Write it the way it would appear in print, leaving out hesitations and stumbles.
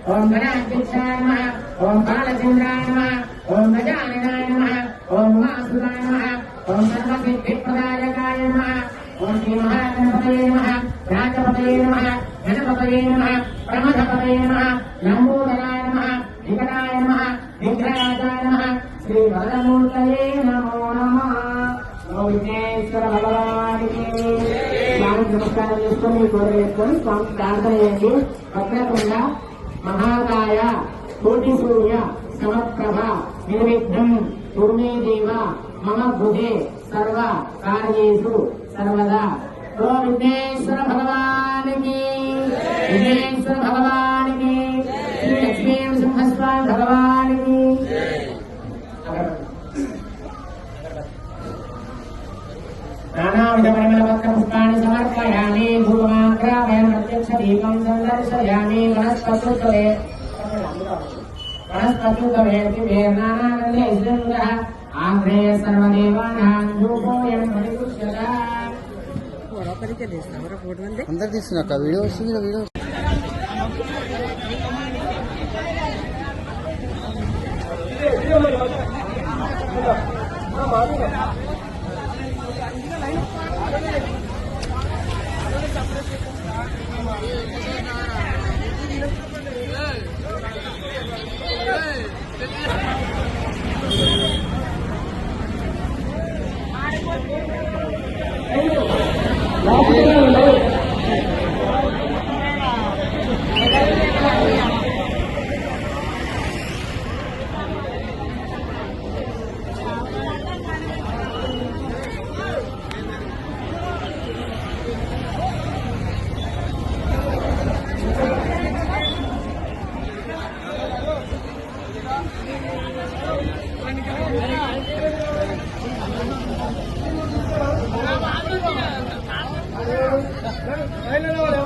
ओम गणाध्यक्षाय नमः, ओम बालचंद्राय नमः, ओम गजाननाय नमः, ओम वासुदाय नमः, ओम सर्वसिद्धिप्रदायकाय नमः, ओम श्री महागणपतये नमः, राजपतये नमः, गणपतये नमः, प्रमथपतये नमः, लंबोदराय नमः, विकटाय नमः, विघ्नराजाय नमः, श्री वरदमूर्तये नमो नमः। విఘ్నేశ్వర భగవానికి స్వామి నమస్కారం చేసుకొని గొడవ వేసుకొని స్వామి ప్రార్థన చేయండి. వక్రతుండ మహాకాయ కోటి సూర్య సమప్రభ నిర్విఘ్నం కుర్మే దేవ మమ బుధే సర్వ కార్యేషు సర్వదా. ఓ విఘ్నేశ్వర భగవానికి, విఘ్నేశ్వర భగవానికి, శ్రీ లక్ష్మీ నరసింహస్వామి భగవానికి. नानाविधपरिमलपत्रपुष्पाणि समर्पयामि. धूपमाग्रापयन् प्रत्यक्षदीपं सन्दर्शयामि. वनस्पत्युत्तमे नानागन्धैर्नानागन्धैर्सृङ्गः आग्नेय सर्वदेवानां धूपोऽयं परिपुष्यते. अंदर తీస్తున్నా వీడియో వస్తుంది వీడియో Hello.